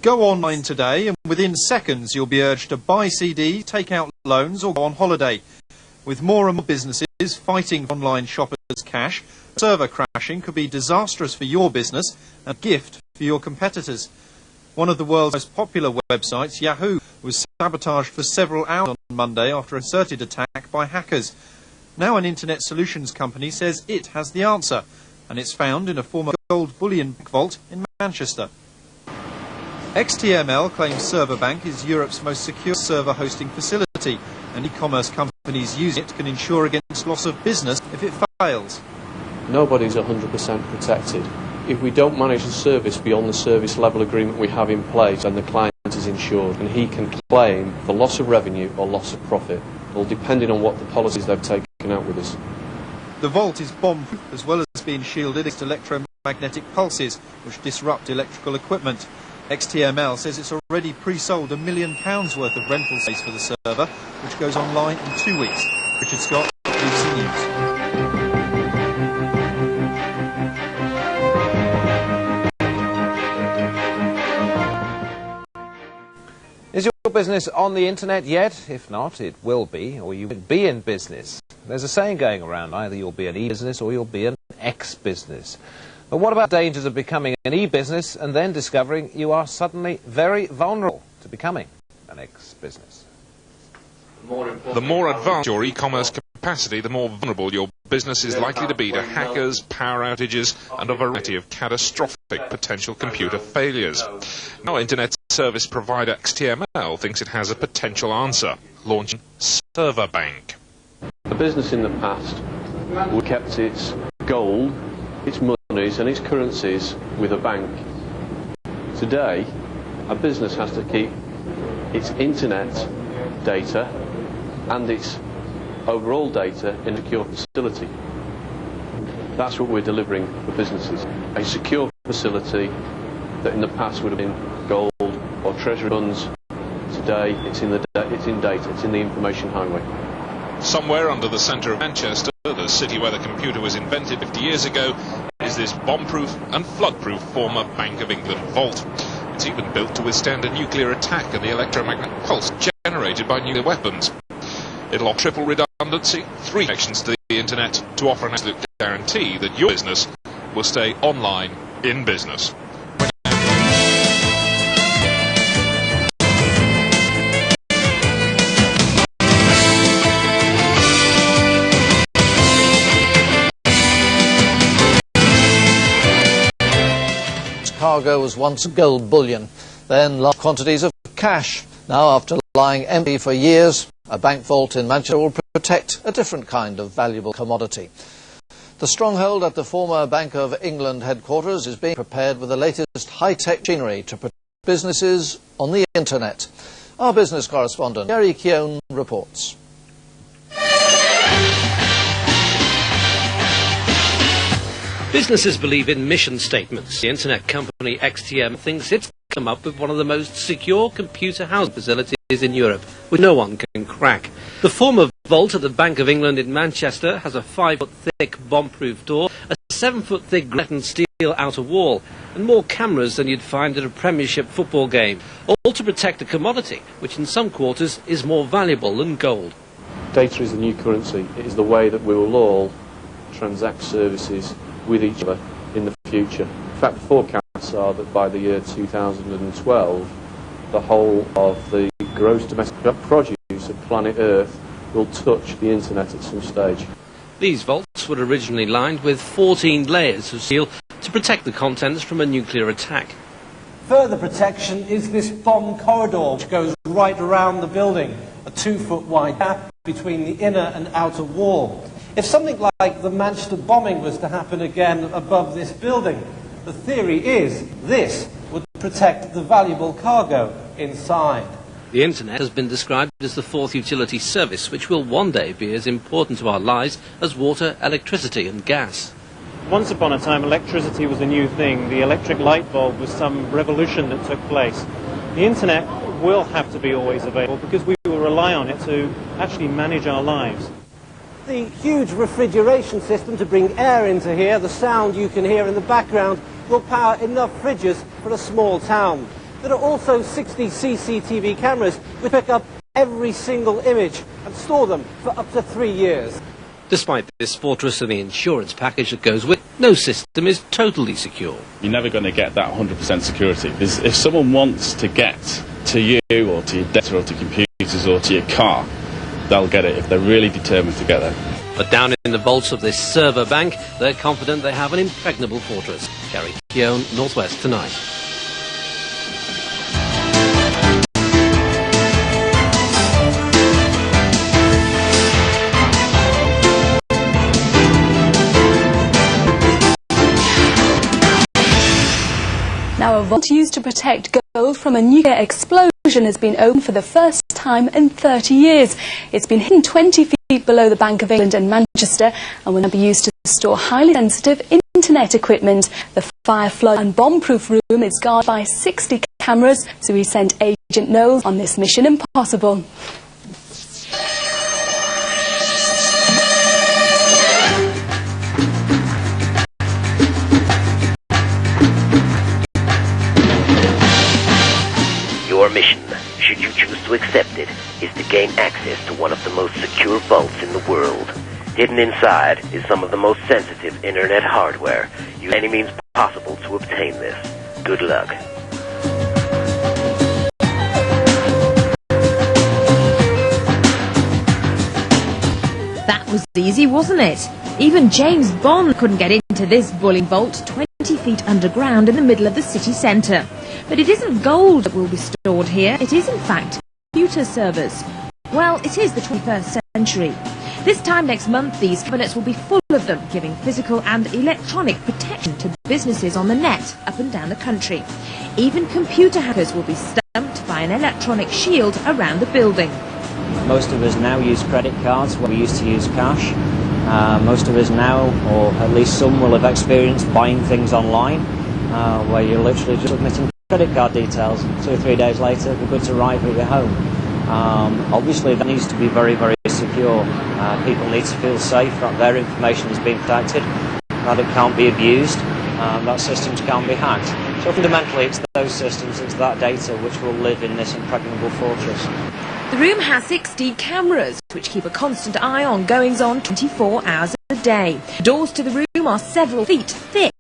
Go online today and within seconds you'll be urged to buy CDs, take out loans or go on holiday. With more and more businesses fighting online shoppers' cash, server crashing could be disastrous for your business and a gift for your competitors. One of the world's most popular websites, Yahoo, was sabotaged for several hours on Monday after a concerted attack by hackers. Now an internet solutions company says it has the answer, and it's found in a former gold bullion vault in Manchester. XTML claims ServerBank is Europe's most secure server hosting facility, and e-commerce companies using it can ensure against loss of business if it fails. Nobody's 100% protected. If we don't manage the service beyond the service level agreement we have in place, then the client is insured and he can claim for loss of revenue or loss of profit, all depending on what the policies they've taken out with us. The vault is bomb-proof as well as being shielded against electromagnetic pulses which disrupt electrical equipment. XTML says it's already pre-sold £1 million worth of rental space for the server, which goes online in 2 weeks. Richard Scott, BBC News. Is your business on the internet yet? If not, it will be, or you will be in business. There's a saying going around, either you'll be an e-business or you'll be an X-business. But what about dangers of becoming an e-business and then discovering you are suddenly very vulnerable to becoming an X-business? The more advanced your e-commerce capacity, the more vulnerable your business is likely to be to hackers, power outages and a variety of catastrophic potential computer failures. Now internet service provider XTML thinks it has a potential answer, launching ServerBank. A business in the past would kept its gold, its monies and its currencies with a bank. Today, a business has to keep its internet data and its overall data in a secure facility. That's what we're delivering for businesses. A secure facility that in the past would have been gold or treasury funds. Today, it's in data, it's in the information highway. Somewhere under the centre of Manchester, the city where the computer was invented 50 years ago, is this bomb-proof and flood-proof former Bank of England vault. It's even built to withstand a nuclear attack and the electromagnetic pulse generated by nuclear weapons. It'll offer triple redundancy, 3 connections to the internet to offer an absolute guarantee that your business will stay online in business. Cargo was once gold bullion, then large quantities of cash. Now, after lying empty for years, a bank vault in Manchester will protect a different kind of valuable commodity. The stronghold at the former Bank of England headquarters is being prepared with the latest high-tech machinery to protect businesses on the internet. Our business correspondent, Gary Keown, reports. Businesses believe in mission statements. The internet company XTML thinks it's come up with one of the most secure computer housing facilities in Europe, which no one can crack. The former vault at the Bank of England in Manchester has a 5-foot-thick bomb-proof door, a 7-foot-thick granite steel outer wall, and more cameras than you'd find at a Premiership football game, all to protect a commodity which in some quarters is more valuable than gold. Data is the new currency. It is the way that we will all transact services with each other in the future. In fact, the forecasts are that by the year 2012, the whole of the gross domestic produce of planet Earth will touch the internet at some stage. These vaults were originally lined with 14 layers of steel to protect the contents from a nuclear attack. Further protection is this bomb corridor which goes right around the building, a 2-foot wide gap between the inner and outer wall. If something like the Manchester bombing was to happen again above this building, the theory is this would protect the valuable cargo inside. The internet has been described as the fourth utility service, which will one day be as important to our lives as water, electricity and gas. Once upon a time, electricity was a new thing. The electric light bulb was some revolution that took place. The internet will have to be always available because we will rely on it to actually manage our lives. The huge refrigeration system to bring air into here, the sound you can hear in the background, will power enough fridges for a small town. There are also 60 CCTV cameras which pick up every single image and store them for up to 3 years. Despite this fortress and the insurance package that goes with it, no system is totally secure. You're never going to get that 100% security. If someone wants to get to you or to your data or to computers or to your car, they'll get it if they're really determined to get there. But down in the vaults of this ServerBank, they're confident they have an impregnable fortress. Gary Keown, Northwest Tonight. Now, a vault used to protect gold from a nuclear explosion has been opened for the first time in 30 years. It's been hidden 20 feet below the Bank of England and Manchester and will now be used to store highly sensitive internet equipment. The fire, flood and bomb-proof room is guarded by 60 cameras, so we sent Agent Knowles on this mission impossible. Your mission, should you choose to accept it, is to gain access to one of the most secure vaults in the world. Hidden inside is some of the most sensitive internet hardware. Use any means possible to obtain this. Good luck. That was easy, wasn't it? Even James Bond couldn't get into this bullying vault 20 feet underground in the middle of the city centre. But it isn't gold that will be stored here, it is in fact computer servers. Well, it is the 21st century. This time next month, these cabinets will be full of them, giving physical and electronic protection to businesses on the net up and down the country. Even computer hackers will be stumped by an electronic shield around the building. Most of us now use credit cards where we used to use cash. Most of us now, or at least some, will have experienced buying things online, where you're literally just submitting credit card details. 2 or 3 days later, the goods arrive at your home. Obviously, that needs to be very, very secure. People need to feel safe that their information is being protected, that it can't be abused, that systems can't be hacked. So fundamentally, it's those systems, it's that data which will live in this impregnable fortress. The room has 60 cameras, which keep a constant eye on goings-on 24 hours a day. Doors to the room are several feet thick.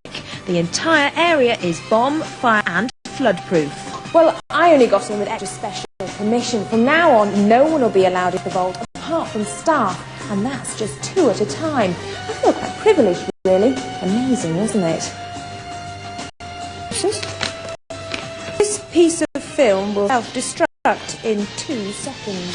The entire area is bomb, fire and flood-proof. Well, I only got in with extra special permission. From now on, no one will be allowed in the vault apart from staff, and that's just 2 at a time. I feel quite privileged, really. Amazing, wasn't it? This piece of film will self-destruct in 2 seconds.